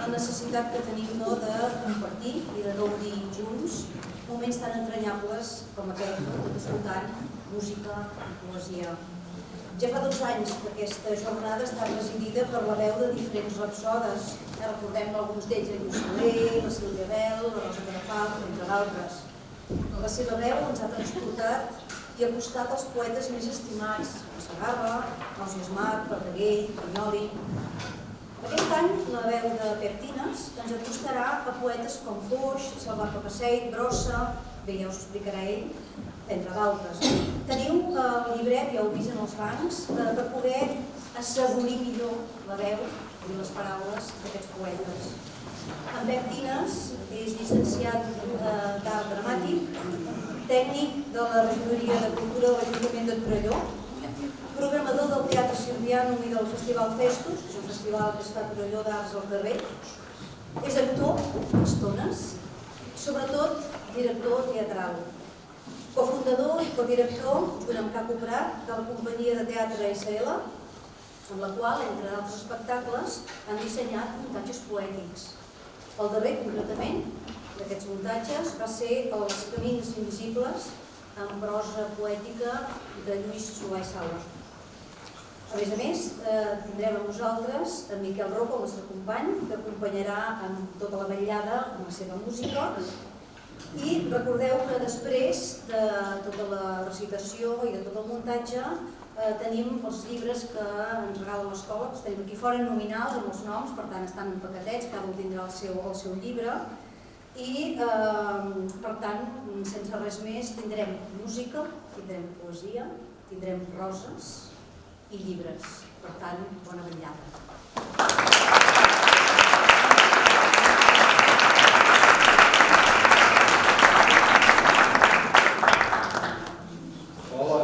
la necessitat que tenim de compartir i de gaudir junts moments tan entranyables com aquest, tot escoltant música i poesia. Ja fa 12 anys que aquesta jornada està presidida per la veu de diferents rapsodes. Recordem alguns d'ells, el Lluís Soler, la Sílvia Bel, la Rosa Perafal, entre d'altres. La seva veu ens ha transportat i acostat als poetes més estimats, Segarra, Ausiàs Marc, Verdaguer, Pinyoli. Aquest any la veu de Pep Tines ens acostarà a poetes com Foix, Salvat Papasseit, Brossa, bé, ja us explicarà ell, entre d'altres. Teniu el llibret, ja heu vist en els bancs, per poder assaborir millor la veu i les paraules d'aquests poetes. En Pep Tines és llicenciat d'Art Dramàtic, tècnic de la Regidoria de Cultura de l'Ajuntament de Torelló, programador del Teatre Sirvianum i del Festival Festus, és un festival que es fa a Torelló d'Arts al carrer, és actor, estones, sobretot director teatral, cofundador i codirector, junt amb Caco Prat, de la companyia de teatre SL, amb la qual, entre altres espectacles, han dissenyat muntatges poètics. El darrer, concretament, d'aquests muntatges va ser Els camins invisibles, amb prosa poètica de Lluís Solà i Sala. A més, tindrem amb nosaltres en Miquel Roca, el nostre company, que acompanyarà amb tota la vetllada amb la seva música. I recordeu que després de tota la recitació i de tot el muntatge tenim els llibres que ens regala l'escola, que els tenim aquí fora, nominals, amb els noms, per tant estan empaquetets, cada un tindrà el seu llibre. I, per tant, sense res més, tindrem música, tindrem poesia, tindrem roses i llibres. Per tant, bona vetllada. Hola.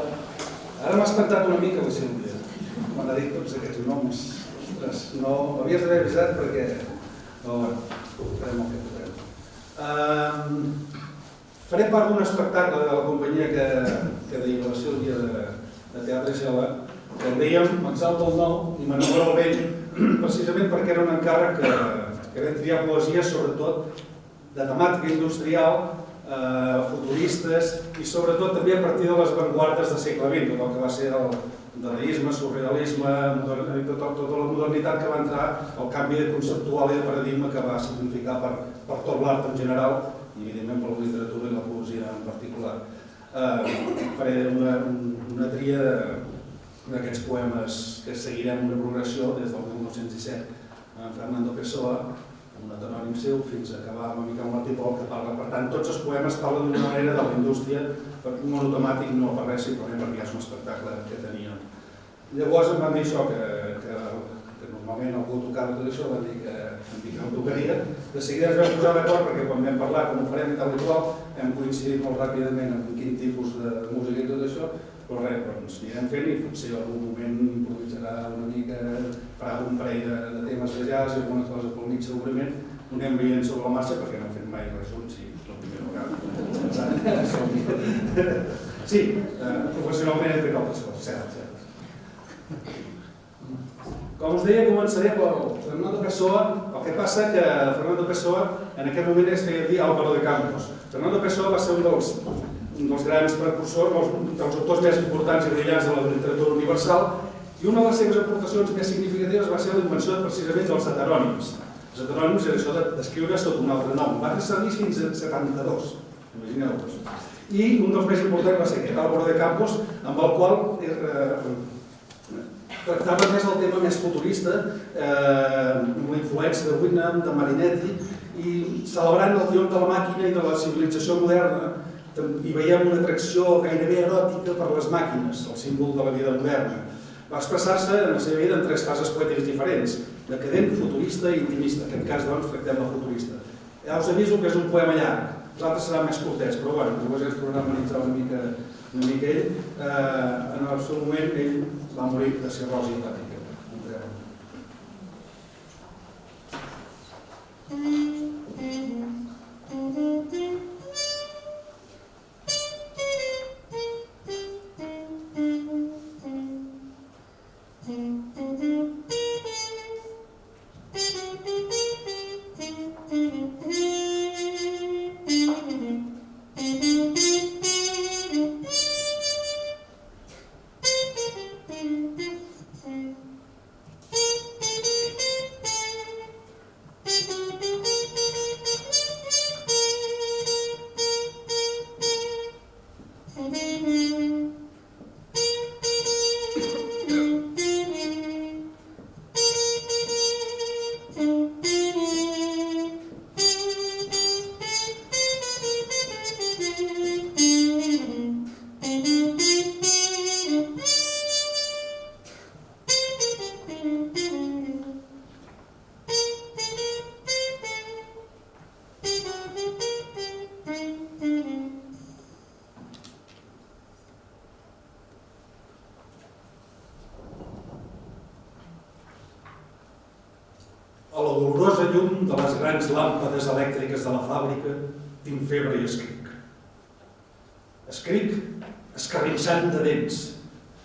Ara m'ha espantat una mica la Sílvia, quan ha dit tots aquests noms. Ostres, no m'havies d'haver avisat perquè... No, bueno, farem el que podrem. Faré part d'un espectacle de la companyia que deia la Sílvia de Teatre Sela, que en dèiem Exalta el Nou i Manobra el Vell, precisament perquè era un encàrrec que vam triar poesia, sobretot de temàtica industrial, futuristes i sobretot també a partir de les avantguardes del segle XX, tot el que va ser el dadaisme, surrealisme, tota la modernitat que va entrar, el canvi conceptual i de paradigma que va significar per tot l'art en general i evidentment per la literatura i la poesia en particular. Faré una tria d'aquests poemes que seguirem una progressió des del 1917 amb Fernando Pessoa, un heterònim seu, fins a acabar amb Miquel Martí Pol, que parla. Per tant, tots els poemes parlen d'una manera de la indústria, monotemàtic, no per res, simplement perquè és un espectacle que teníem. Llavors em van dir això, que normalment algú tocava tot això, van dir que no tocaria. De seguida ens vam posar d'acord perquè quan vam parlar com ho farem i tal i qual, hem coincidit molt ràpidament en quin tipus de música i tot això, però res, ens anirem fent i potser en algun moment improvisarà una mica, farà un parell de temes de jazz i alguna cosa pel mig segurament, ho anem veient sobre la marxa perquè no hem fet mai res junts i és la primera vegada. Sí, professionalment hem fet altres coses, cert. Com us deia, començaré per Fernando Pessoa. El que passa que Fernando Pessoa en aquest moment es feia dir Álvaro de Campos. Fernando Pessoa va ser un dels grans precursors, dels autors més importants i brillants de la literatura universal, i una de les seves aportacions més significatives va ser la invenció precisament dels heterònims. Els heterònims era això d'escriure sota un altre nom. Va fer servir fins a 72, imagineu-vos. I un dels més importants va ser aquest, Álvaro de Campos, amb el qual tractava més el tema més futurista, amb la influència de Wyndham, de Marinetti, i celebrant el triomf de la màquina i de la civilització moderna, hi veiem una atracció gairebé eròtica per les màquines, el símbol de la vida moderna. Va expressar-se en la seva vida en 3 fases poètiques diferents, decadent, futurista i intimista. En aquest cas, doncs, tractem la futurista. Ja us aviso que és un poema llarg, els altres seran més curtets, però bueno, llavors ja ens tornarà a analitzar una mica ell. En el seu moment, ell va morir de cirrosi hepàtica. llum de les grans làmpades elèctriques de la fàbrica, tinc febre i escric. Escric escarrinxant de dents,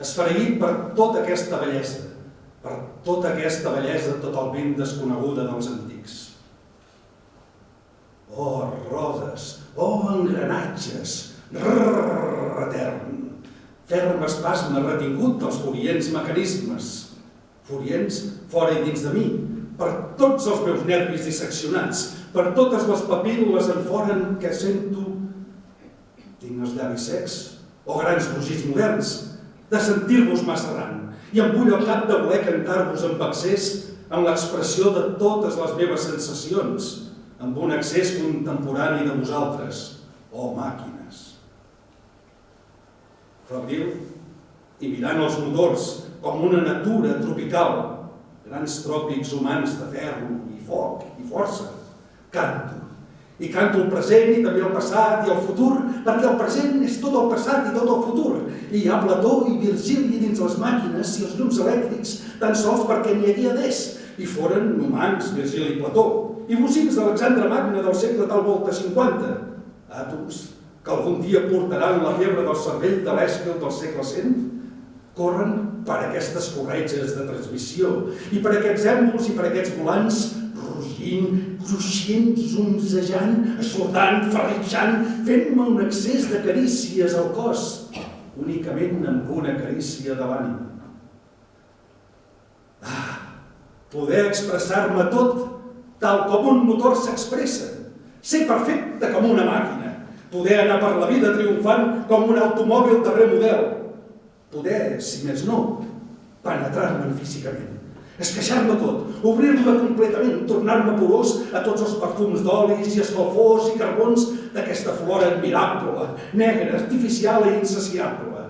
esfereït per tota aquesta bellesa totalment desconeguda dels antics. Oh, rodes, oh, engranatges, rrrr, etern, ferm espasme retingut dels furients mecanismes, furients fora i dins de mi, per tots els meus nervis disseccionats, per totes les papil·les en fora en què sento... Tinc els llavis secs, o grans brugits moderns, de sentir-vos massa ran, i em bull el cap de voler cantar-vos amb accés en l'expressió de totes les meves sensacions, amb un accés contemporani de vosaltres, oh màquines. Febril, i mirant els motors com una natura tropical, grans tròpics humans de ferro i foc i força, canto. I canto el present i també el passat i el futur, perquè el present és tot el passat i tot el futur. I hi ha Plató i Virgili dins les màquines i els llums elèctrics, tan sols perquè n'hi havia d'és. I foren humans, Virgili i Plató, i bocins d'Alexandre Magne del segle tal volta 50. Àtoms que algun dia portaran la febre del cervell de l'Èsquil del segle 100, corren per aquestes corretges de transmissió i per aquests èmbols i per aquests volants, rugint, cruixint, zunzejant, assordant, ferritxant, fent-me un excés de carícies al cos, únicament amb una carícia de l'ànima. Poder expressar-me tot tal com un motor s'expressa, ser perfecte com una màquina, poder anar per la vida triomfant com un automòbil darrer model, poder, si més no, penetrar-me'n físicament, esqueixar-me tot, obrir-me completament, tornar-me porós a tots els perfums d'olis i escalfors i carbons d'aquesta flora admirable, negra, artificial i insaciable.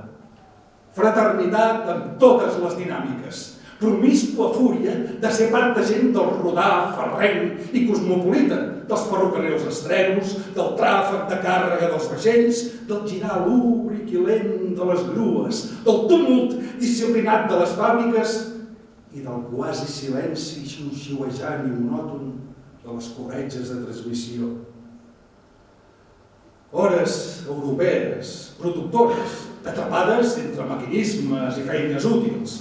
Fraternitat amb totes les dinàmiques, promiscua fúria de ser part gent del rodar ferrenc i cosmopolita, dels ferrocarrils estrenos, del tràfic de càrrega dels vaixells, del girar lúbric i lent de les grues, del tumult disciplinat de les fàbriques i del quasi silenci xiuxiuejant i monòton de les corretges de transmissió. Hores europees, productores, atrapades entre maquinismes i feines útils.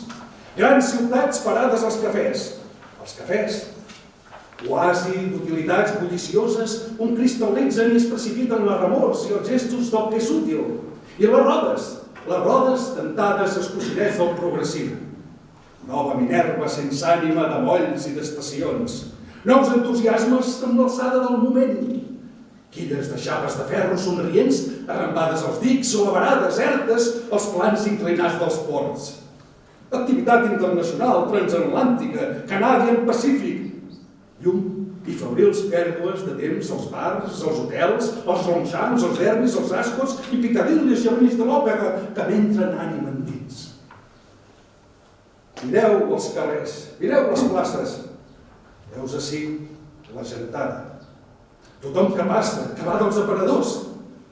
Grans ciutats parades als cafès. Els cafès, oasi d'utilitats bullicioses, on cristal·litzen i es precipiten les remors i els gestos del que és útil. I les rodes dentades escociners del progressiu. Nova Minerva sense ànima de molls i d'estacions. Nous entusiasmes amb l'alçada del moment. Quilles de xapes de ferro somrients arrambades als dics o a vegades desertes als plans inclinats dels ports. Activitat internacional, transatlàntica, Canadian Pacific. Llum i febrils pèrdues de temps als bars, als hotels, als ronxans, als derbis, als ascos i picadilles i avenís de l'òpera que m'entren ànima endins. Mireu els carrers, mireu les places. Veus ací la gentada. Tothom que passa, que va dels aparadors.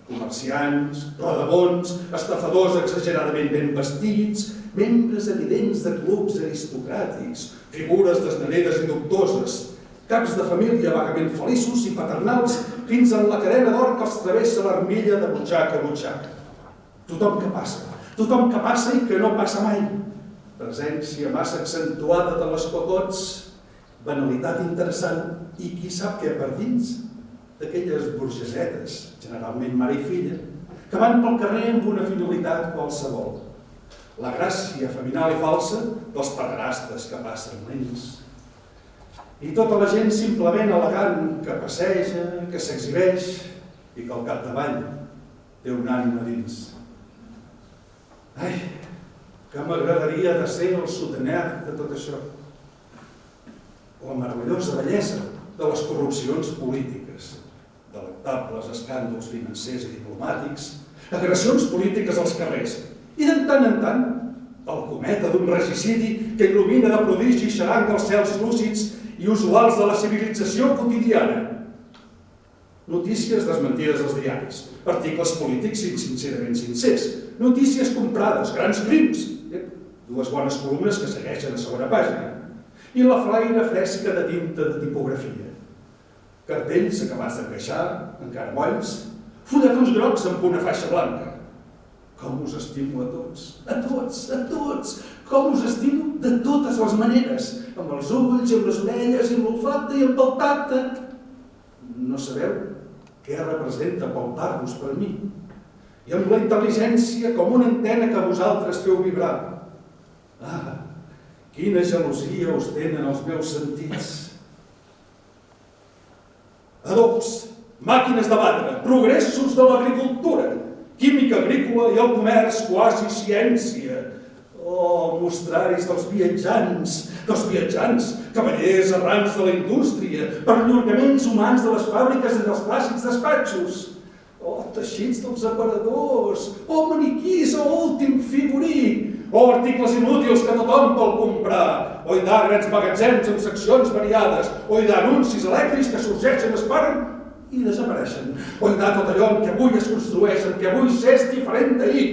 Comerciants, rodabons, estafadors exageradament ben vestits, membres evidents de clubs aristocràtics, figures desnaneres i dubtoses, caps de família vagament feliços i paternals fins en la cadena d'or que els travessa l'armilla de butxaca a butxaca. Tothom que passa i que no passa mai. Presència massa accentuada de les cocots, banalitat interessant i qui sap què per dins d'aquelles burgesetes, generalment mare i filla, que van pel carrer amb una finalitat qualsevol. La gràcia feminal i falsa dels pederastes que passen lents. I tota la gent simplement elegant que passeja, que s'exhibeix i que al capdavall té una ànima dins. Ai, que m'agradaria de ser el sostenert de tot això. La meravellosa bellesa de les corrupcions polítiques, delectables escàndols financers i diplomàtics, agressions polítiques als carrers i de tant en tant el cometa d'un regicidi que il·lumina de prodigi i xaranga els cels lúcids i usuals de la civilització quotidiana. Notícies desmentides als diaris, articles polítics sincerament sincers, notícies comprades, grans crims, dues bones columnes que segueixen a segona pàgina. i la flaire fresca de tinta de tipografia. Cartells acabats d'encaixar, encara molls, fulletons grocs amb una faixa blanca. Com us estimo a tots, a tots, a tots! Com us estimo de totes les maneres, amb els ulls, amb les orelles, amb l'olfacte i amb el tacte. No sabeu què representa palpar-vos per mi, i amb la intel·ligència com una antena que vosaltres feu vibrar. Ah, quina gelosia us tenen els meus sentits. Adobs, màquines de batre, progressos de l'agricultura, química agrícola i el comerç quasi ciència. Oh, mostraris dels viatjants, cavallers errants de la indústria, perllongaments humans de les fàbriques i dels clàssics despatxos. Oh, teixits dels aparadors, oh, maniquís a últim figurí, oh, articles inútils que tothom vol comprar, oh, hi ha grans magatzems amb seccions variades, oh, hi ha anuncis elèctrics que sorgeixen, es paren i desapareixen, oh, hi ha tot allò en què avui es construeix, en què avui s'és diferent d'ahir.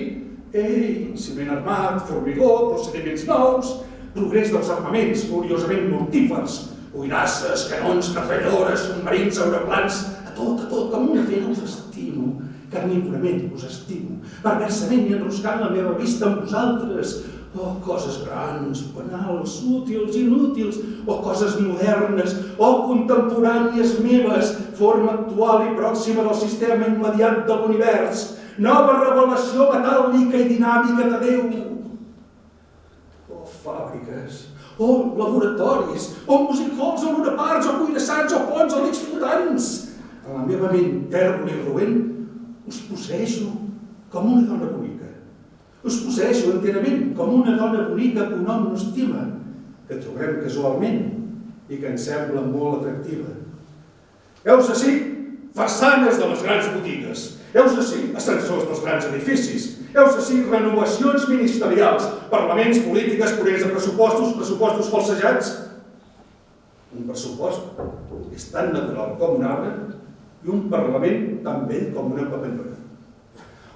Ei, ciment armat, formigó, procediments nous, progrés dels armaments gloriosament mortífers, cuirasses, canons, metralladores, submarins, aeroplans, a tot, com una fera us estimo, carnívorament us estimo, perversament i enroscant la meva vista amb vosaltres. Oh, coses grans, banals, útils, inútils, oh, coses modernes, oh, contemporànies meves, forma actual i pròxima del sistema immediat de l'univers, nova revelació metàl·lica i dinàmica de Déu. Oh, fàbriques, oh, laboratoris, oh, music halls, oh, lunaparks, oh, cuirassats, oh, ponts, oh, lits flotants. En la meva ment tèrbola i roent us posseeixo com una dona bonica. Us posseeixo enterament com una dona bonica que un home no estima, que trobem casualment i que ens sembla molt atractiva. Heus ací façanes de les grans botigues, heus ací ascensors dels grans edificis, heus ací renovacions ministerials, parlaments, polítiques, ponents de pressupostos falsejats. Un pressupost és tan natural com un arbre i un parlament tan vell com una papallona.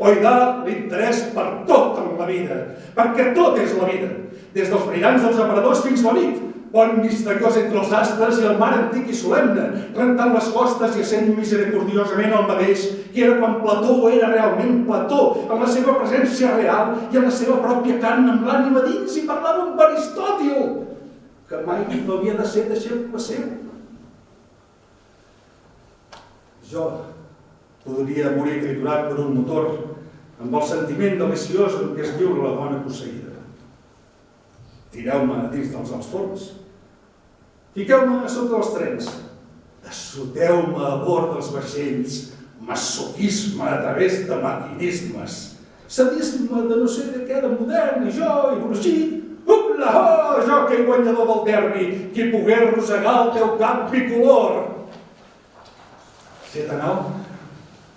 Oidà l'interès per tot en la vida, perquè tot és la vida, des dels brillants dels aparadors fins la nit, pont misteriós entre els astres i el mar antic i solemne, rentant les costes i essent misericordiosament el mateix que era quan Plató era realment Plató, en la seva presència real i en la seva pròpia carn amb l'ànima dins i parlava amb Aristòtil, que mai no havia de ser deixeble seu. Jo podria morir triturat per un motor amb el sentiment deliciós en què es lliura la dona posseïda. Tireu-me dins dels alts forns, fiqueu-me a sota dels trens, assoteu-me a bord dels vaixells, masoquisme a través de maquinismes, sadisme de no sé de què de modern i jo, i brugit, upla-ho, jo que hi guanyador del derbi, qui pogué rosegar el teu cap bicolor. Ser tan alt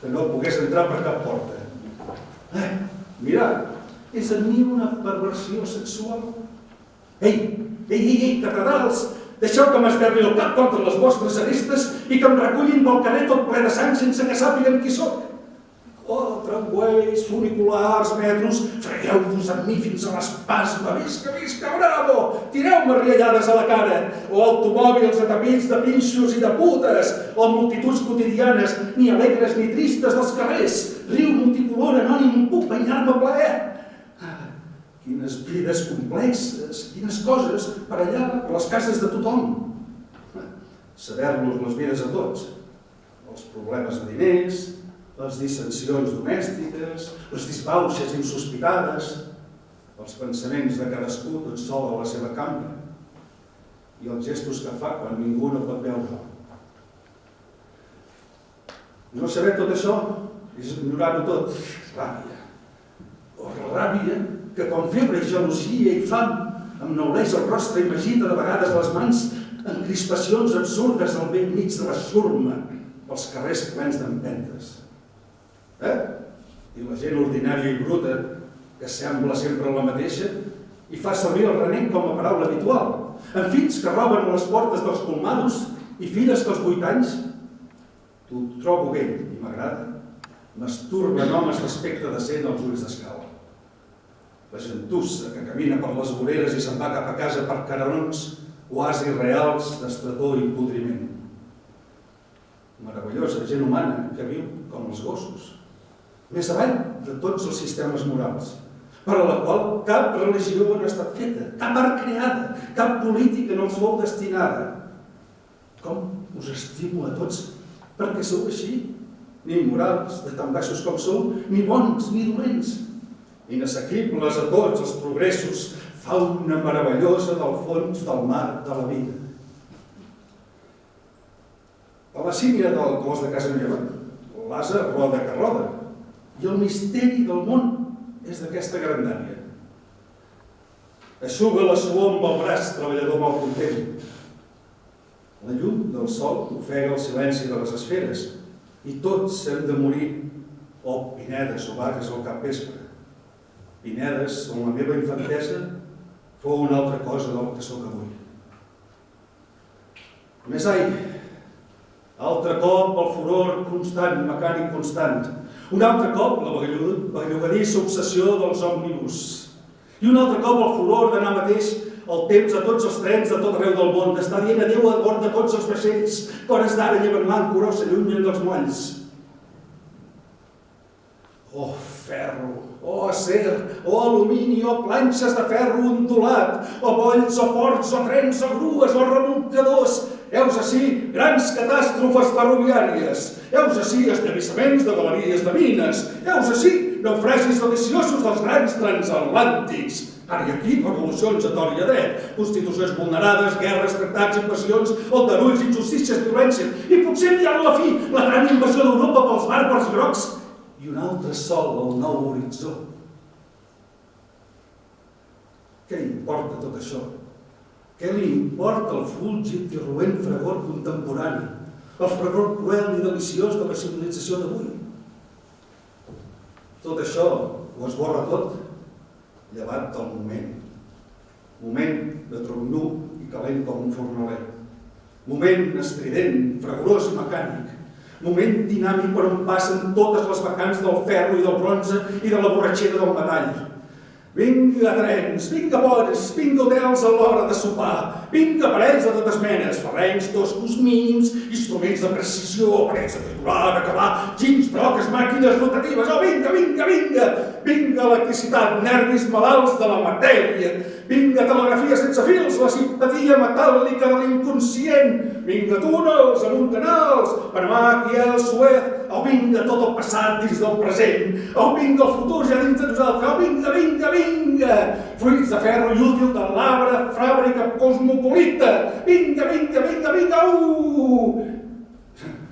que no pogués entrar per cap porta. Mira, és en mi una perversió sexual. Ei, catedrals, deixeu que m'esberli el cap contra les vostres arestes i que em recullin pel carrer tot ple de sang sense que sàpiguen qui soc. Oh, tramways, funiculars, metros, fregueu-vos amb mi fins a l'espasme, visca, bravo! Tireu-me riallades a la cara, o automòbils atapits de pinxos i de putes, o multituds quotidianes, ni alegres ni tristes dels carrers, riu multicolor anònim, puc banyar-me plaer. Quines vides complexes, quines coses per allà, per les cases de tothom. Saber-los les vides a tots, els problemes de diners, les dissensions domèstiques, les disbauxes insospitades, els pensaments de cadascú tot sol a la seva cambra i els gestos que fa quan ningú no pot veure. No saber tot això és ignorar-ho tot. Ràbia. Oh, ràbia que com febre i gelosia i fam em neuleix el rostre i m'agita de vegades les mans en crispacions absurdes al vell mig de la xurma pels carrers plens d'empentes. I la gent ordinària i bruta, que sembla sempre la mateixa, i fa servir el renec com a paraula habitual, en fills que roben a les portes dels colmados i filles que als 8 anys. T'ho trobo vell i m'agrada. M'esturben homes d'aspecte decent als ulls d'escala. La gentussa que camina per les voreres i se'n va cap a casa per carrerons quasi reals d'estretor i podriment. Meravellosa gent humana que viu com els gossos, més avall de tots els sistemes morals, per a la qual cap religió no ha estat feta, cap art creada, cap política no els fou destinada. Com us estimo a tots perquè sou així, ni immorals, de tan baixos com sou, ni bons ni dolents, inassequibles a tots els progressos, fauna meravellosa del fons del mar de la vida. A la sínia del clos de casa meva, l'ase roda que roda, i el misteri del món és d'aquesta grandària. Eixuga la suor amb el braç treballador malcontent. La llum del sol ofega el silenci de les esferes i tots hem de morir, o pinedes o vagues al capvespre. Pinedes on la meva infantesa fou una altra cosa del que sóc avui. Més ai, altre cop el furor constant, mecànic constant. Un altre cop la bellugadissa obsessió dels òmnibus. I un altre cop el furor d'anar mateix el temps a tots els trens de tot arreu del món, d'estar dient adéu a bord de tots els vaixells, que hores d'ara lleven l'àncora o s'allunyen dels molls. Oh, ferro, oh, acer, oh, alumini, oh, planxes de ferro ondulat, oh, bolls, oh, ports, oh, trens, oh, grues, oh, remolcadors. Heus ací grans catàstrofes ferroviàries, heus ací esllevissaments de galeries de mines, heus ací naufragis deliciosos dels grans transatlàntics. Ara i aquí, revolucions a tort i a dret, constitucions vulnerades, guerres, tractats, invasions, aldarulls, injustícies, violències, i potser ja a la fi la gran invasió d'Europa pels bàrbars grocs i un altre sol al nou horitzó. Què importa tot això? Què li importa el fúlgid i roent fragor contemporani, el fragor cruel i deliciós de la civilització d'avui? Tot això ho esborra tot, llevat del moment. Moment de tronc nu i calent com un fornaler. Moment estrident, fragorós i mecànic. Moment dinàmic per on passen totes les vacants del ferro i del bronze i de la borratxera del metall. Vinga trens, vinga ponts, vinga hotels a l'hora de sopar, vinga aparells de totes menes, ferrenys, toscos mínims, instruments de precisió, aparells de triturar, d'acabar, ginys, broques, màquines rotatives, oh vinga, vinga, vinga, vinga electricitat, nervis malalts de la matèria, vinga telegrafia sense fils, la simpatia metàl·lica de l'inconscient, vinga túnels, amunt canals, Panamà, Kiel, Suez, oh vinga tot el passat dins del present, oh vinga el futur ja dins de nosaltres, oh vinga, vinga, vinga, fruits de ferro i útil de l'arbre, fàbrica cosmopolita, vinga, vinga, vinga, vinga,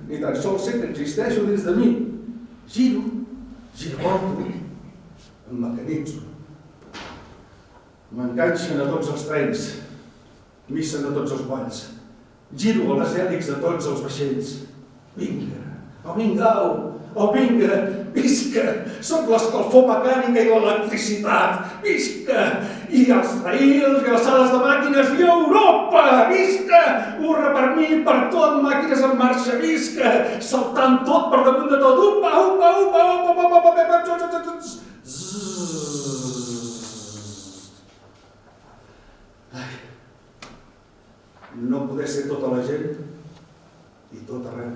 Ni tan sols sé que existeixo dins de mi. Giro, giravolto, em mecanitzo. M'enganxen a tots els trens, missen a tots els bolls. Giro a les hèlixs de tots els vaixells. Vinga, oh vinga, oh vinga, visca! Soc l'escalfor mecànica i l'electricitat, visca! I els raïls i les sales de màquines i Europa, visca! Hurra per mi, per tot, màquines en marxa, visca! Saltant tot per damunt de tot, upa, upa, upa, upa, upa, upa, upa, upa, upa, no poder ser tota la gent i tot arreu.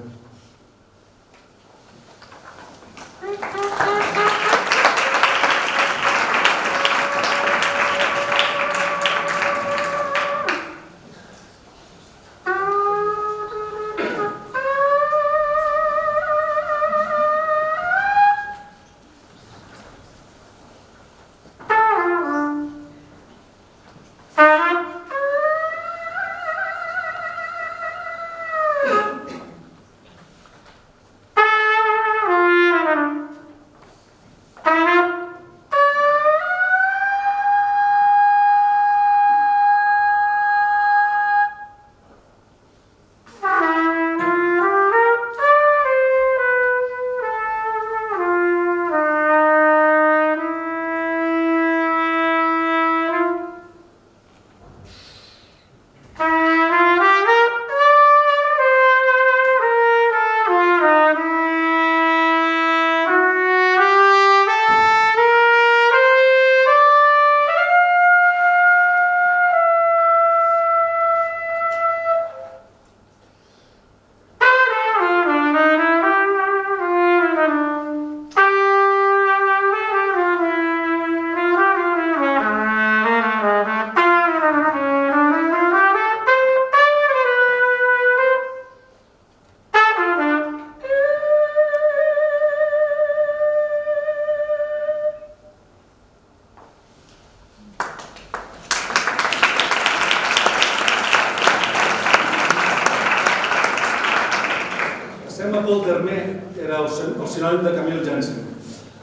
Sembla Paul Dermer era el sinònim de Camille Jansen.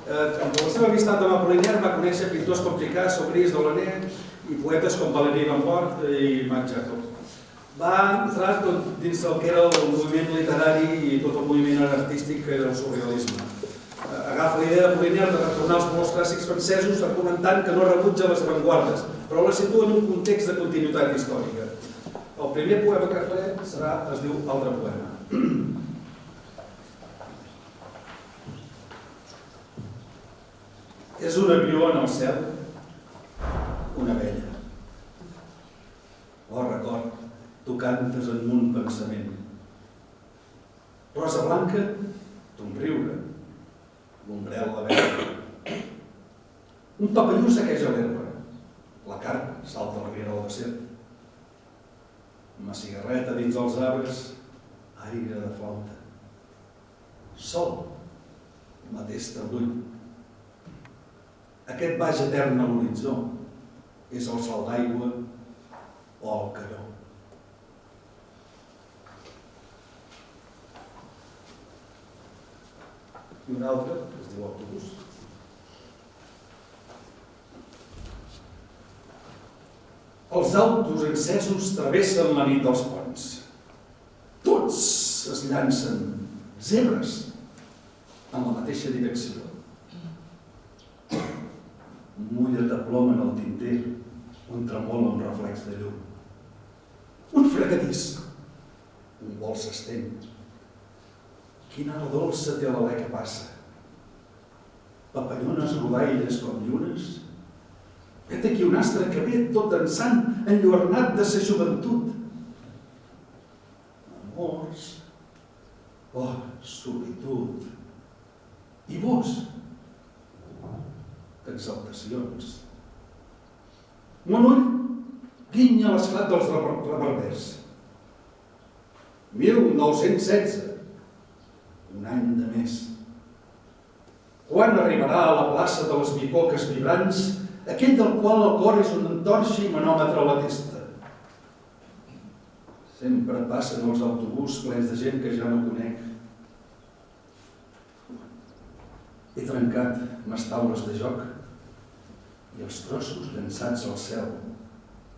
Amb la seva amistat amb Apollinaire va conèixer pintors com Picasso, Gris, Delaunay i poetes com Valéry Van Voort i Marc Jacob. Va entrar dins del que era el moviment literari i tot el moviment artístic que era el surrealisme. Agafa la idea d'Apollinaire de retornar als colors clàssics francesos argumentant que no rebutja les avantguardes, però la situa en un context de continuïtat històrica. El primer poema que faré es diu Altre poema. És un avió en el cel, una vella. Oh, record, tu cantes en un pensament. Rosa blanca, ton riure, l'ombrel la vella. Un papalló saqueja l'herba, la carn salta a la riera del desert. Una cigarreta dins els arbres, aire de flauta. Sol, la testa l'ull. Aquest baix etern a l'horitzó és el salt d'aigua o el caró. I un altre, que es diu Autobús. Els autos encesos travessen la nit dels ponts. Tots es llancen, zebres, en la mateixa direcció. Mulla de plom en el tinter, on tremola un reflex de llum. Un fregadís, un vol s'estén. Quina ala dolça té l'alè que passa. Papallones rodaires com llunes. Vet aquí un astre que ve tot dansant, enlluernat de sa joventut. Amors, oh, solitud. I vos? Exaltacions. Mon ull guinya l'esclat dels reverbers. 1916, un any de més. Quan arribarà a la plaça de les bicoques vibrants, aquell del qual el cor és una antorxa i manòmetre a la testa? Sempre passen els autobús plens de gent que ja no conec. He trencat mes taules de joc i els trossos llançats al cel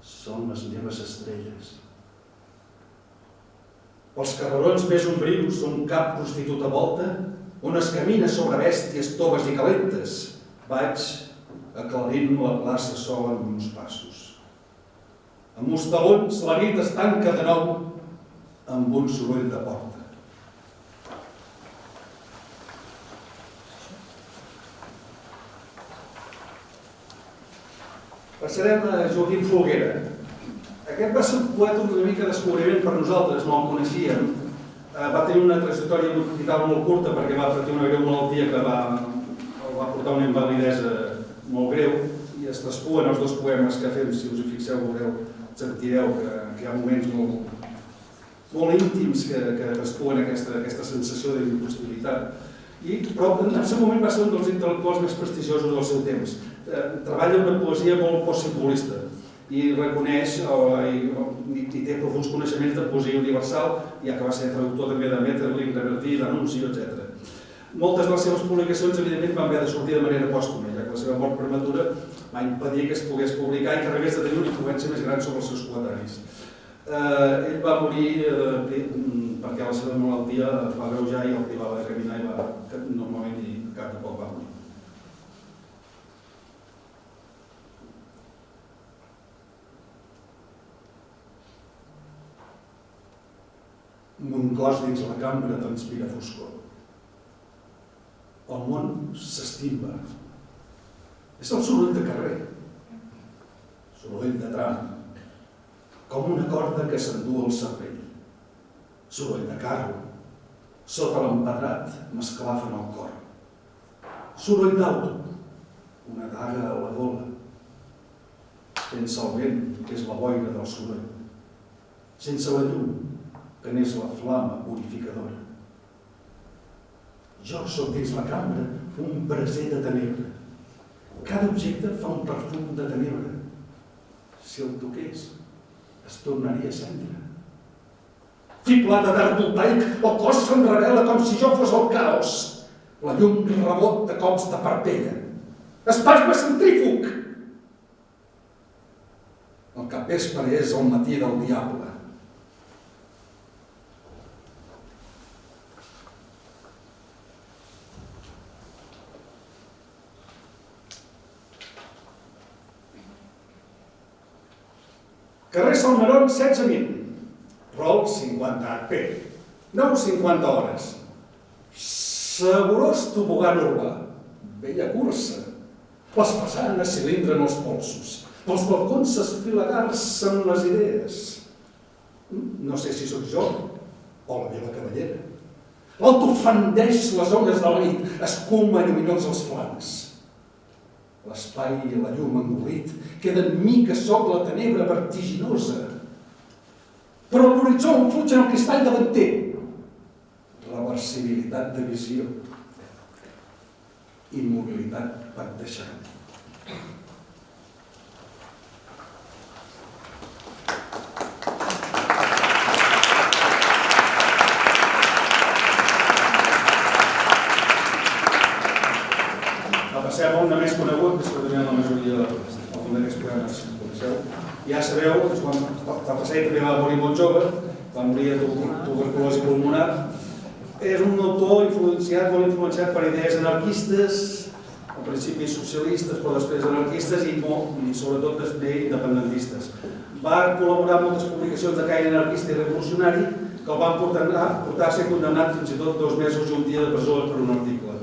són les meves estrelles. Pels carrerons més ombrius, un cap prostitut a volta, on es camina sobre bèsties toves i calentes, vaig aclarint la plaça sola amb uns passos. Amb uns talons la nit es tanca de nou amb un soroll de porta. Passarem a Joaquim Folguera. Aquest va ser un poeta una mica descobriment per nosaltres, no el coneixíem. Va tenir una trajectòria vital molt curta perquè va patir una greu malaltia que el va portar una invalidesa molt greu i es traspuen els dos poemes que fem, si us hi fixeu, veureu, sentireu que hi ha moments molt íntims que traspuen aquesta sensació d'impossibilitat. Però en el seu moment va ser un dels intel·lectuals més prestigiosos del seu temps. Treballa una poesia molt postsimbolista i reconeix i té profuns coneixements de poesia universal, ja que va ser traductor també de Maeterlinck, de Verdi, d'Annunzio, etc. Moltes de les seves publicacions, evidentment, van haver de sortir de manera pòstuma, ja que la seva mort prematura va impedir que es pogués publicar i que arribés a tenir una influència més gran sobre els seus coetanis. Ell va morir perquè la seva malaltia es va agreujar i el privava de caminar i normalment i cap de poc va morir. Mon cos dins la cambra transpira foscor. El món s'estimba. És el soroll de carrer, soroll de tram, com una corda que s'endú el cervell. Soroll de carro, sota l'empedrat m'esclafen el cor. Soroll d'auto, una daga a la gola. Sense el vent, que és la boira del soroll. Sense la llum, que n'és la flama purificadora. Jo sóc dins la cambra un braser de tenebra. Cada objecte fa un perfum de tenebra. Si el toqués, es tornaria cendra. Fiblada d'art voltaic, el cos se'm revela com si jo fos el caos. La llum rebota cops de parpella. Espasme centrífug! El capvespre és el matí del diable. Carrer Salmerón 16.000, rol 50 HP, 9:50 hores. Saborós tobogan urbà, bella cursa. Les façanes cilindren els polsos, pels balcons s'esfilagar-sen les idees. No sé si sóc jo o la meva cavallera. L'alto fendeix les ones de la nit, escuma lluminós als flancs. L'espai i la llum engolit queden mi que sóc la tenebra vertiginosa. Però l'horitzó em fuig en el cristall davanter. Reversibilitat de visió. Immobilitat panteixant. Passem a un de més conegut, que és que tenia la majoria d'aquests programes que coneixeu. Ja sabeu, quan Papasseit també va morir molt jove, va morir de tuberculosi pulmonar. És un autor influenciat, molt influenciat per idees anarquistes, al principi socialistes, però després anarquistes i sobretot després independentistes. Va col·laborar en moltes publicacions de caire anarquista i revolucionari que el van portar a ser condemnat fins i tot 2 mesos i un dia de presó per un article.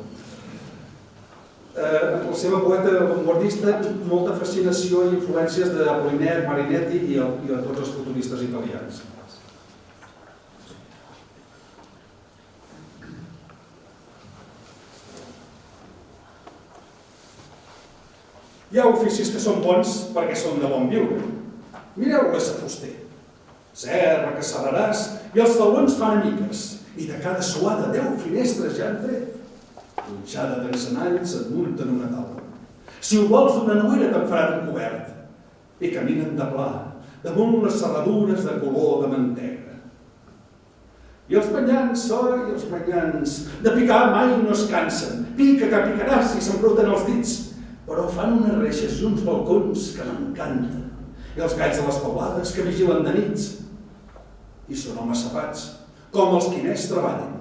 La seva poeta vanguardista, molta fascinació i influències d'Apollinaire, Marinetti i de tots els futuristes italians. Hi ha oficis que són bons perquè són de bon viure. Mireu l'essa fuster. Serra, que serraràs, i els taulons fan amigues, i de cada suada 10 finestres ja han tret. Punxada d'encenalls et munten una taula. Si ho vols d'una nuera te'n faran un cobert. I caminen de pla, damunt les serradures de color de mantega. I els manyans, oi, els manyans, de picar mai no es cansen. Pica que picaràs i s'embruten els dits. Però fan unes reixes i uns balcons que m'encanten. I els galls de les teulades que vigilen de nits. I són homes sapats, com els quiners treballen.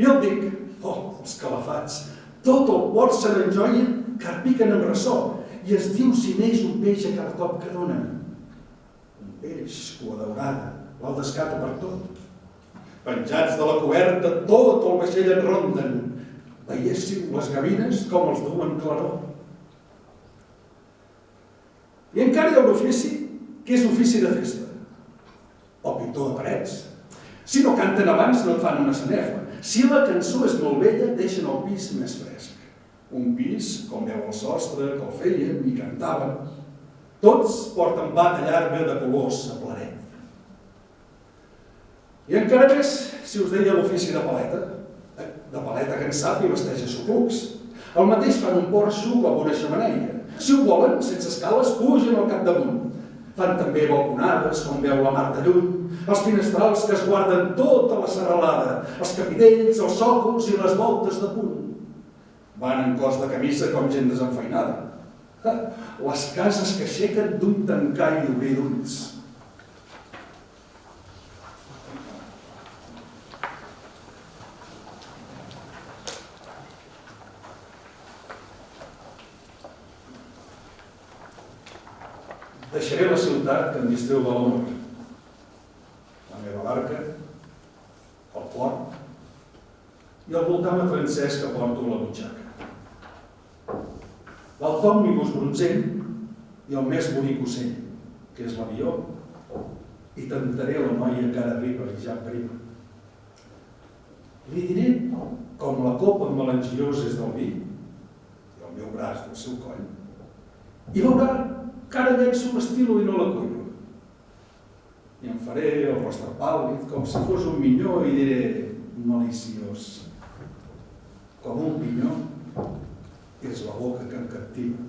I el dic, els calafats, tot el port se n'enjoia car piquen amb ressò i es diu si neix un peix a cada cop que donen. Un peix, cua daurada, l'alt descata per tot. Penjats de la coberta, tot el vaixell en ronden. Veiéssiu les gavines com els duen claror. I encara hi ha un ofici que és l'ofici de festa. O pintor de parets. Si no canten abans no et fan una sanefa. Si la cançó és molt vella, deixen el pis més fresc. Un pis, com veu el sostre, que el feien i cantaven. Tots porten bata llarga de colors a plaret. I encara més, si us deia l'ofici de paleta. De paleta que en sap i vesteix a soplucs. El mateix fan un porxo com una xemeneia. Si ho volen, sense escales, pugen al capdamunt. Fan també balconades, com veu la mar de lluny, els finestrals que es guarden tota la serralada, els capitells, els sòcols i les voltes de punt. Van en cos de camisa com gent desenfeinada. Les cases que aixequen d'un tancar i obrir d'ulls. Deixaré la ciutat que em distreu de l'amor. La meva barca, el port i el voltàmetre encès que porto a la butxaca. L'autòmnibus bronzent i el més bonic ocell, que és l'avió, i tentaré la noia que ara arriba i ja prima. Li diré com la copa melangiosa és del vi i el meu braç del seu coll. I veurà que ara llenço l'estilo i no la cullo. I em faré el rostre pàl·lid com si fos un minyó i diré maliciós. Com un pinyó és la boca que em captiva.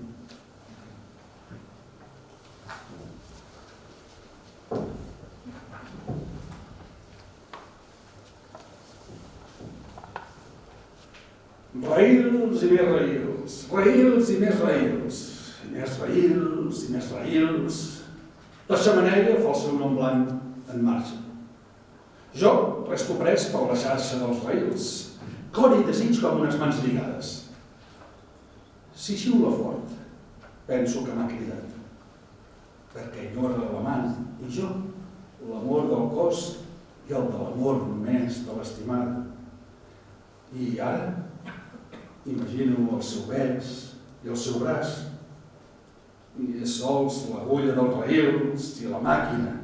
Raïls i més raïls, raïls i més raïls, i més raïls i més raïls. La xemeneia fa el seu nom blanc en marxa. Jo resto pres per la xarxa dels raïls, cor i desig com unes mans lligades. Si xiula fort, penso que m'ha cridat, perquè enyora l'amant i jo, l'amor del cos i el de l'amor més de l'estimada. I ara imagino el seu bes i el seu braç, i és sols l'agulla dels raïls i la màquina.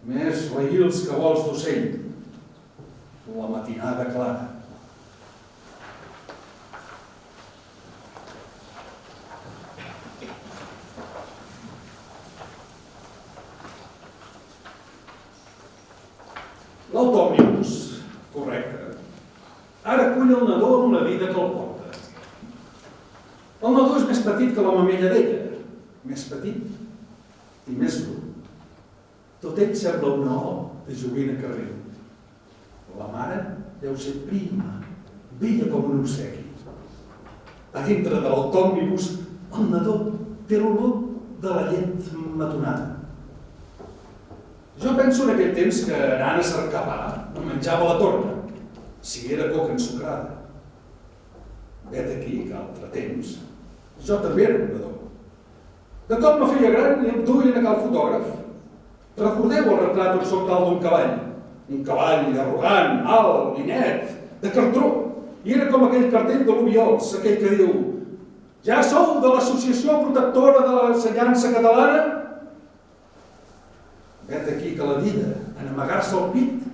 Més raïls que vols d'ocell, la matinada clara. L'autòmibus, correcte. Ara acull el nadó amb la vida que el porta. El nadó és més petit que la mamella d'ella, més petit i més dur. Tot ell sembla una O de joguina que riu. La mare deu ser prima, bella com un obsequi. A dintre de l'autòmibus, el nadó té l'olor de la llet matonada. Jo penso en aquell temps que anant a cercar pa em menjava la torna, si era coca ensucrada. Vet aquí que altre temps jo també era un nadó. De cop me feia gran i em duien a cal fotògraf. Recordeu el retrat on soc dalt d'un cavall? Un cavall arrogant, alt i net, de cartró. I era com aquell cartell de l'Obiols, aquell que diu: ja sou de l'Associació Protectora de l'Ensenyança Catalana? Vet aquí que la vida, en amagar-se al pit,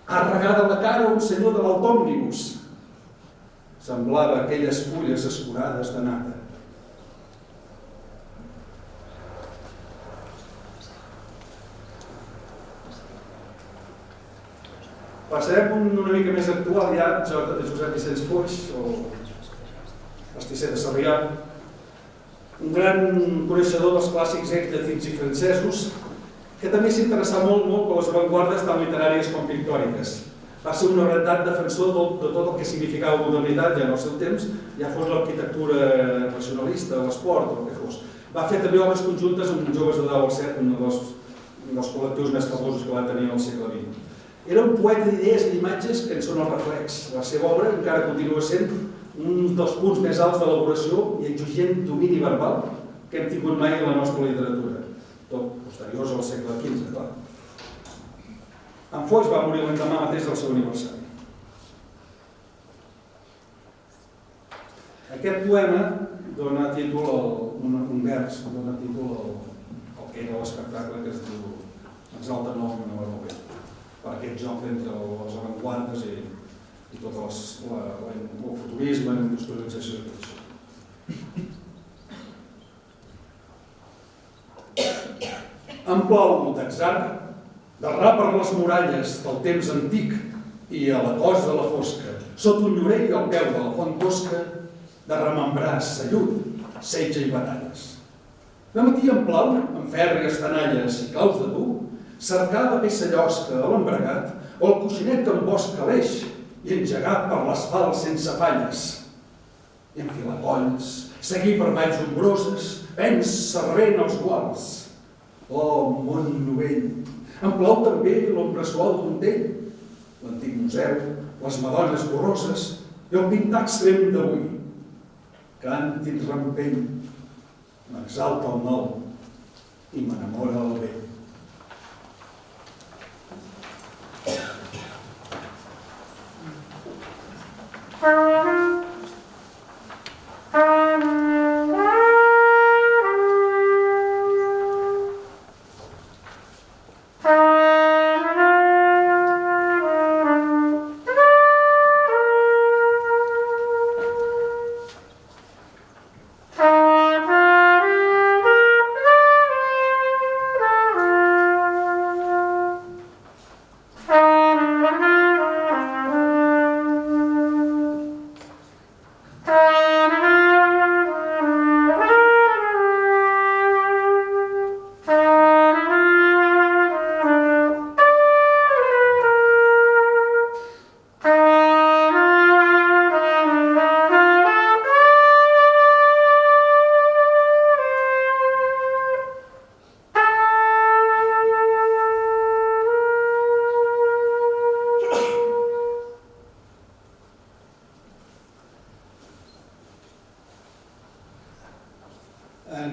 ha regat a la cara un senyor de l'autòmnibus. Semblava aquelles fulles escurades de nata. Passem una mica més actual ja, Josep Vicenç Foix, o pastisser de Sarrià, un gran coneixedor dels clàssics grecs, llatins i francesos, que també s'interessà molt per les avantguardes tant literàries com pictòriques. Va ser un arrendat defensor de tot el que significava modernitat ja en el seu temps, ja fos l'arquitectura racionalista, l'esport o el que fos. Va fer també obres conjuntes amb joves de 10 al 7, un dels col·lectius més famosos que va tenir al segle XX. Era un poeta d'idees i d'imatges que en són el reflex. La seva obra encara continua sent un dels punts més alts d'elaboració i exigent domini verbal que hem tingut mai en la nostra literatura, tot posteriors al segle XV, clar. En Foix va morir l'endemà mateix del seu aniversari. Aquest poema dona títol un vers, dona títol al que era l'espectacle que es diu Exalta nom en el vent, per aquest joc entre les avantguardes i tot el futurisme, la industrialització i tot això. Em plau d'atzar d'errar per les muralles del temps antic i a la cos de la fosca, sota un llorer i al peu de la font tosca, de remembrar sallut, setge i batalles. De matí em plau, amb fèrries tenalles i claus de dur, cercar la peça llosca a l'embragat o el coixinet que embosca l'eix i engegar per l'asfalt sense falles. I enfilar colls, seguir per valls ombroses, vèncer rebent els guals. Oh, món novell, em plau també l'ombra suau d'un tell, l'antic museu, les madones borroses i el pintar extrem d'avui. Càntic rampell, m'exalta el nou i m'enamora el vell.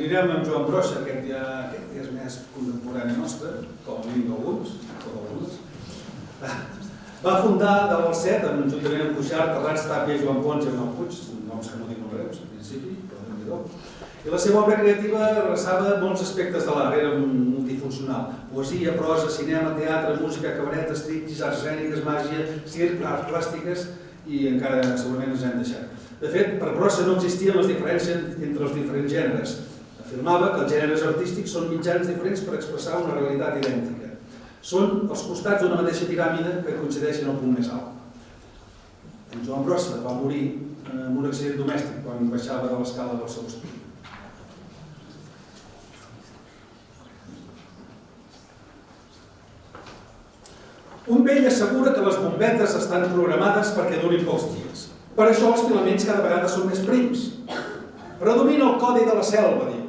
Continuem amb Joan Brossa, aquest ja és més contemporani nostre, com a mínim d'alguns, o d'algunes. Va fundar de l'Alcet, juntament amb Cuixart, Terrats, Tàpia, Joan Pons i Arnau Puig, noms que no dic molt greus, al principi, però déu-n'hi-do. I la seva obra creativa abraçava molts aspectes de l'art, era multifuncional. Poesia, prosa, cinema, teatre, música, cabaret, striptease, arts escèniques, màgia, circ, arts plàstiques i encara segurament ens hem deixat. De fet, per Brossa no existien les diferències entre els diferents gèneres. Afirmava que els gèneres artístics són mitjans diferents per expressar una realitat idèntica. Són els costats d'una mateixa piràmide que coincideixen al punt més alt. En Joan Brossa va morir en un accident domèstic quan baixava de l'escala del seu estudi. Un vell assegura que les bombetes estan programades perquè durin pocs dies. Per això els filaments cada vegada són més prims. Predomina el codi de la selva, diu.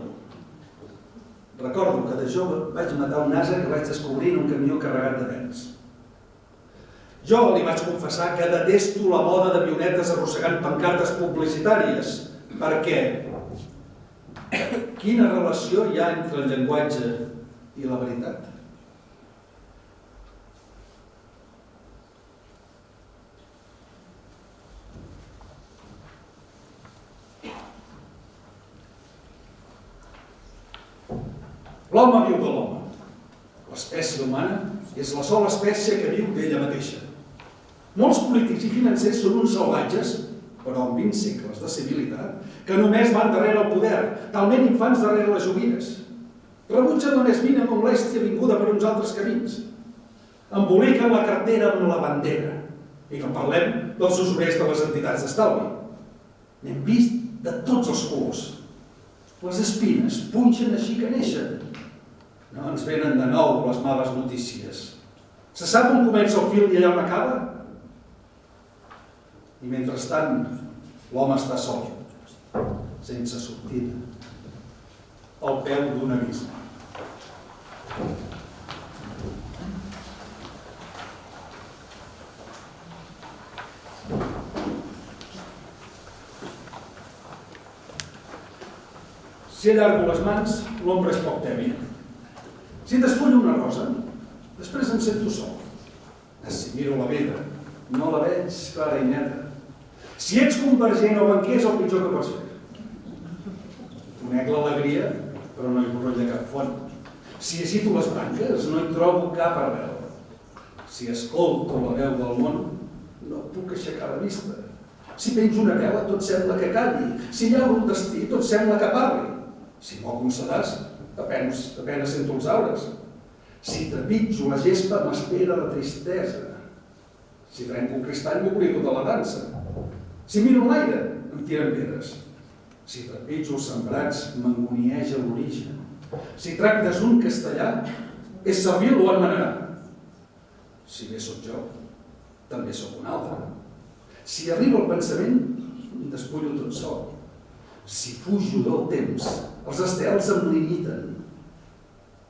Recordo que de jove vaig matar un ase que vaig descobrir en un camió carregat de vents. Jo li vaig confessar que detesto la moda d'avionetes arrossegant pancartes publicitàries, perquè quina relació hi ha entre el llenguatge i la veritat? L'home viu de l'home. L'espècie humana és la sola espècie que viu d'ella mateixa. Molts polítics i financers són uns salvatges, però amb 20 segles de civilitat, que només van darrere el poder, talment infants darrere les joguines. Rebutgen l'honesmina molèstia vinguda per uns altres camins. Emboliquen la cartera amb la bandera. I no parlem dels usurers de les entitats d'estalvi. N'hem vist de tots els colors. Les espines punxen així que neixen. No ens venen de nou les males notícies. Se sap on comença el fil i allà on acaba? I mentrestant, l'home està sol, sense sortida, al peu d'un abisme. Si allargo les mans, l'ombra és poc tèbia. Si desfullo una rosa, després em sento sol. Si miro la vida, no la veig clara i neta. Si ets convergent o banquer és el pitjor que pots fer. Conec l'alegria, però no hi brolla cap font. Si agito les branques, no hi trobo cap arrel. Si escolto la veu del món, no puc aixecar la vista. Si penjo una vela, tot sembla que calli. Si llauro un destí, tot sembla que parli. Si moc un sedàs, apenas sento els aures. Si trepitjo la gespa, m'espera la tristesa. Si trenco un cristall, m'oblido de la dansa. Si miro l'aire, em tiren pedres. Si trepitjo els sembrats, m'angonieja l'origen. Si tractes un castellà, és servil o en manarà. Si bé sóc jo, també sóc un altre. Si arriba el pensament, em despullo tot sol. Si fujo del temps, els estels em limiten.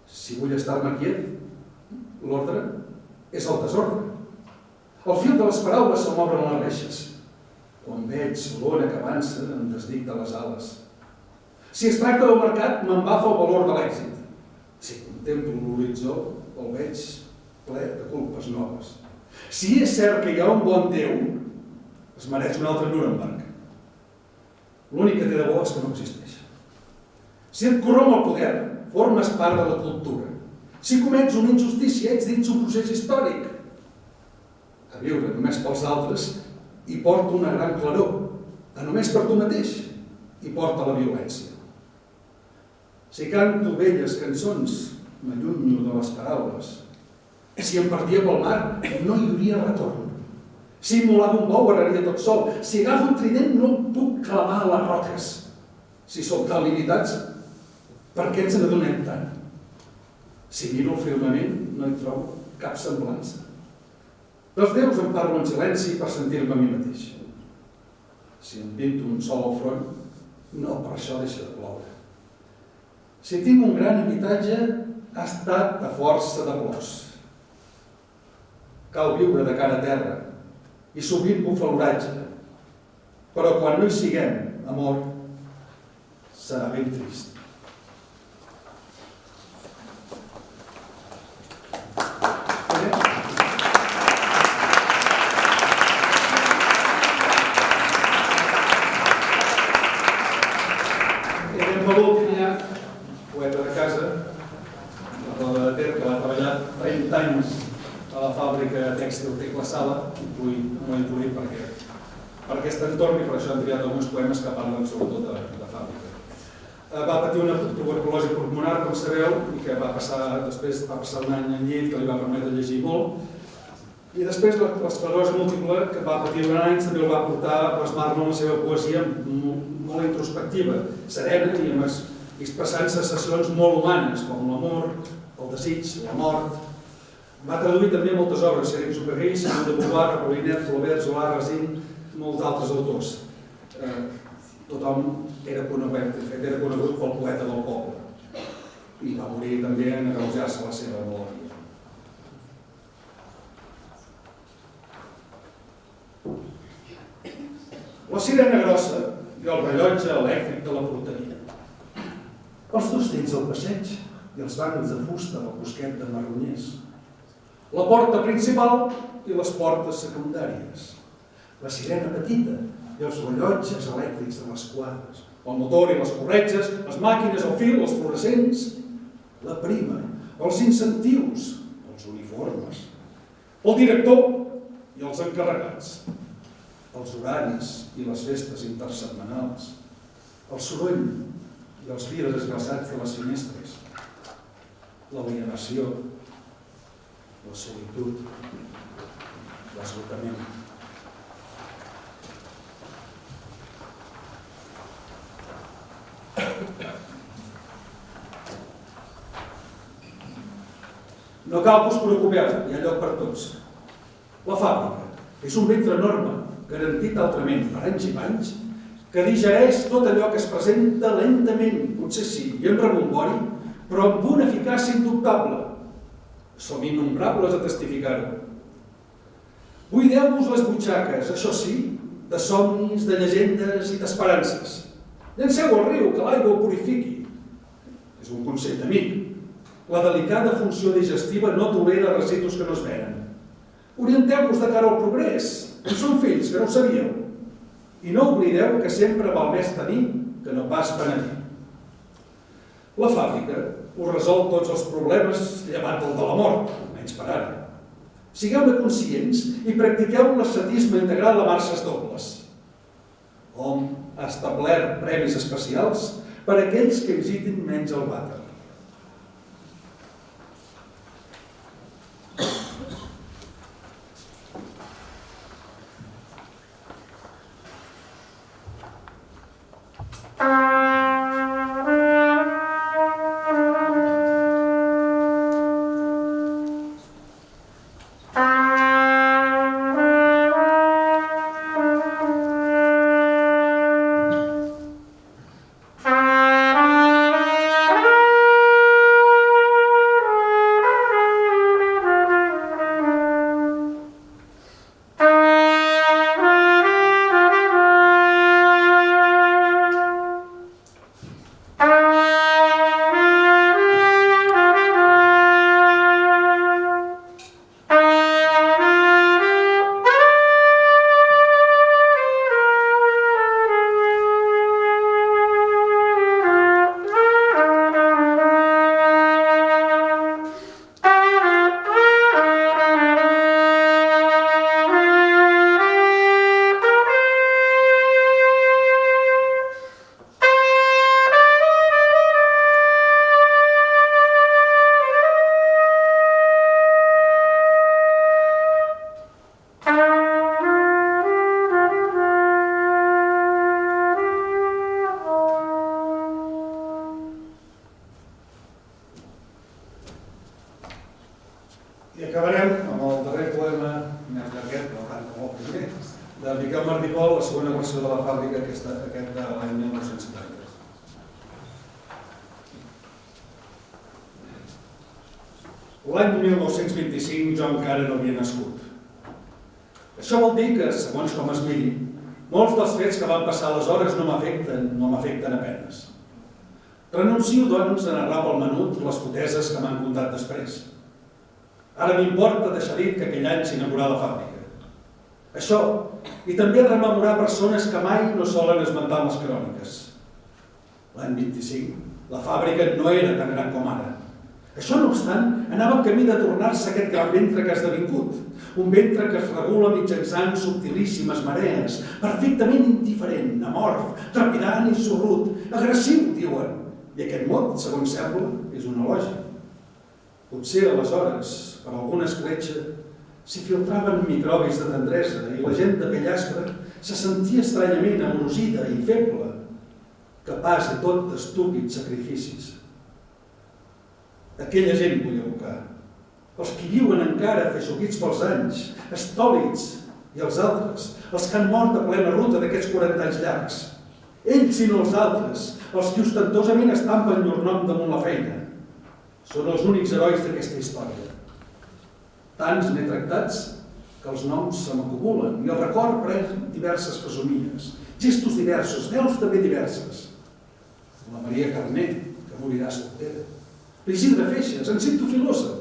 Si vull estar-me quiet, l'ordre és el desordre. Al fil de les paraules se m'obren les reixes. Quan veig l'ona que avança, em desdic de les ales. Si es tracta del mercat, m'embafa el valor de l'èxit. Si contemplo l'horitzó, el veig ple de culpes noves. Si és cert que hi ha un bon Déu, es mereix un altre Nuremberg. L'únic que té de bo és que no existeix. Si et corromp el poder, formes part de la cultura. Si comets una injustícia, ets dins un procés històric. A viure només pels altres hi porta una gran claror. A només per tu mateix hi porta la violència. Si canto velles cançons, m'allunyo de les paraules. Si em perdia pel mar, no hi hauria retorn. Si immolava un bou, erraria tot sol. Si agafo un trident, no el puc clavar a les roques. Si som tan limitats, per què ens n'adonem tant? Si miro el firmament, no hi trobo cap semblança. Dels déus em parlo en silenci per sentir-me a mi mateix. Si em pinto un sol al front, no per això deixa de ploure. Si tinc un gran habitatge, ha estat a força de plors. Cal viure de cara a terra, i sovint bufa l'oratge. Però quan no hi siguem, amor, serà ben trist. a la fàbrica tèxtil Tecla Sala, no l'he incluït per aquest entorn i per això han triat alguns poemes que parlen sobretot de fàbrica. Va patir una tuberculosi pulmonar, com sabeu, i que després va passar un any en llit que li va permetre llegir molt. I després l'esclerosi múltiple que va patir durant anys també el va portar a plasmar-ne la seva poesia molt introspectiva, serena i expressant sensacions molt humanes, com l'amor, el desig, la mort. Va traduir també moltes obres, Saint-Exupéry, Simone de Beauvoir, Apollinaire, Flaubert, Zola, Racine, molts altres autors. Tothom era conegut pel poeta del poble i va morir també en agreujar-se la seva melodia. La sirena grossa i el rellotge elèctric de la porteria. Els d'ostells del passeig i els bancs de fusta del bosquet de marronyers. La porta principal i les portes secundàries. La sirena petita i els rellotges elèctrics de les quadres. El motor i les corretges, les màquines, el fil, els fluorescents. La prima, els incentius, els uniformes. El director i els encarregats. Els horaris i les festes intersetmanals, el soroll i els vidres glaçats de les finestres, l'alienació, la solitud, l'esgotament. No cal que us preocupeu, hi ha lloc per tots. La fàbrica és un ventre enorme, garantit altrament per anys i panys, que digereix tot allò que es presenta lentament, potser sí, i en rebombori, però amb una eficàcia indubtable. Som innombrables a testificar-ho. Buideu-vos les butxaques, això sí, de somnis, de llegendes i d'esperances. Llanceu al riu, que l'aigua ho purifiqui. És un consell d'amic. La delicada funció digestiva no tolera residus que no es venen. Orienteu-vos de cara al progrés. En som fills, que no ho sabíeu. I no oblideu que sempre val més tenir que no pas penedir. La fàbrica us resol tots els problemes llevat del de la mort, menys per ara. Sigueu-ne conscients i practiqueu l'ascetisme integral a marxes dobles. Hom ha establert premis especials per a aquells que visitin menys el vàter. I acabarem amb el darrer poema, més llarguet, però tant com el primer, de Miquel Martí Pol, la segona versió de la fàbrica, aquest de l'any 1970. L'any 1925 jo encara no havia nascut. Això vol dir que, segons com es miri, molts dels fets que van passar aleshores no m'afecten a penes. Renuncio, doncs, a narrar pel menut les foteses que m'han contat després. Ara m'importa deixar dit que aquell any s'inaugurà la fàbrica. Això, i també rememorar persones que mai no solen esmentar les cròniques. L'any 25, la fàbrica no era tan gran com ara. Això, no obstant, anava en camí de tornar-se aquest gran ventre que ha esdevingut. Un ventre que es regula mitjançant subtilíssimes marees, perfectament indiferent, amorf, trepidant i sorrut, agressiu, diuen. I aquest mot, segons sembla, és un elogi. Potser, aleshores, per alguna escletxa, s'hi filtraven microbis de tendresa i la gent de pell aspra se sentia estranyament amorosida i feble, capaç de tot d'estúpids sacrificis. Aquella gent vull evocar, els que viuen encara feixuguits pels anys, estòlids, i els altres, els que han mort a plena ruta d'aquests 40 anys llargs. Ells i no els altres, els que ostentosament estampen llur nom damunt la feina, són els únics herois d'aquesta història. Tants n'he tractats que els noms se m'acumulen i el record pren diverses fesomies, gestos diversos, veus també diverses. La Maria Carner, que morirà soltera. L'Isidre Feixes, en Cinto Filosa.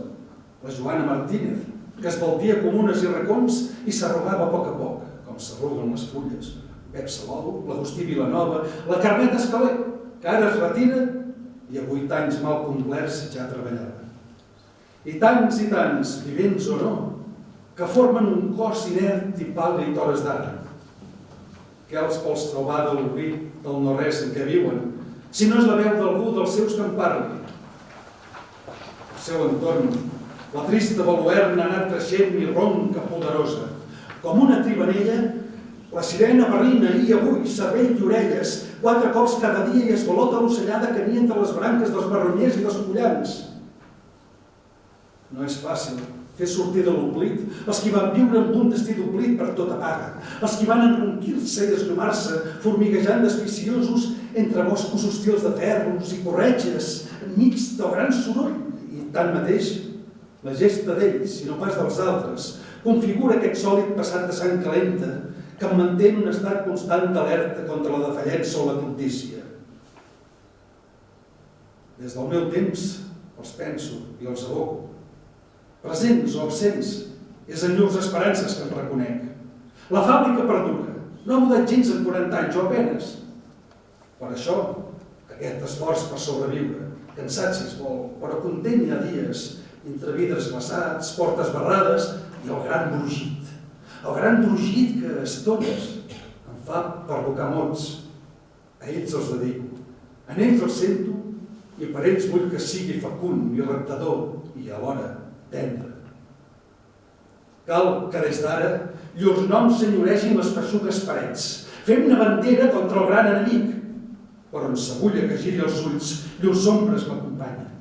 La Joana Martínez, que es baltia comunes i racons i s'arrugava a poc, com s'arruguen les fulles. Pep Salou, l'Agustí Vilanova, la Carmeta Escaler, que ara es retira i a 8 anys mal complerts ja treballava. I tants, vivents o no, que formen un cos inert i pàl·lid hores d'ara. Què els pols trobar de l'oblit del no-res en què viuen, si no és la veu d'algú dels seus que en parli? El seu entorn, la trista baluerna ha anat creixent i ronca poderosa. Com una tribanella, la sirena barrina i avui, cervell i orelles, 4 cops cada dia i esvalota l'ocellada que nia entre les branques dels marronyers i dels collans. No és fàcil fer sortir de l'oblit els que van viure amb un destí d'oblit per tota paga, els que van enronquir-se i desllumar-se, formiguejant desficiosos entre boscos hostils de ferros i corretges, enmig del gran soroll. I tanmateix, la gesta d'ells, i no pas dels altres, configura aquest sòlid passat de sang calenta que em manté en un estat constant d'alerta contra la defallença o la cobdícia. Des del meu temps els penso i els evoco. Presents o absents, és en llurs esperances que em reconec. La fàbrica perdura, no ha mudat gens en 40 anys o apenes. Per això, aquest esforç per sobreviure, cansat si es vol, però content hi ha dies, entre vidres glaçats, portes barrades i el gran brugit. El gran brugit que a estones em fa perbocar mots. A ells els dedico, en ells els sento i per ells vull que sigui fecund i reptador i alhora tendre. Cal que des d'ara llurs noms senyoregin les feixugues parets. Fem una bandera contra el gran enemic, però en sabulla que giri els ulls, llurs ombres m'acompanyen.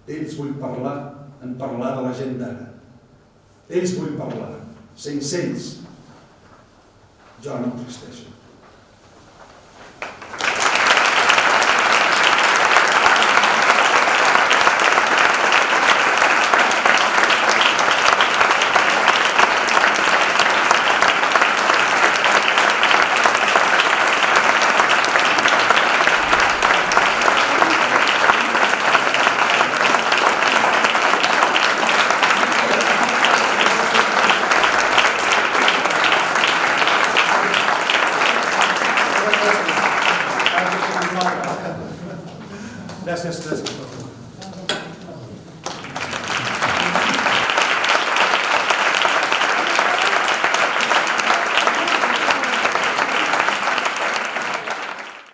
D'ells vull parlar en parlar de la gent d'ara. D'ells vull parlar, sense ells jo no existeixo.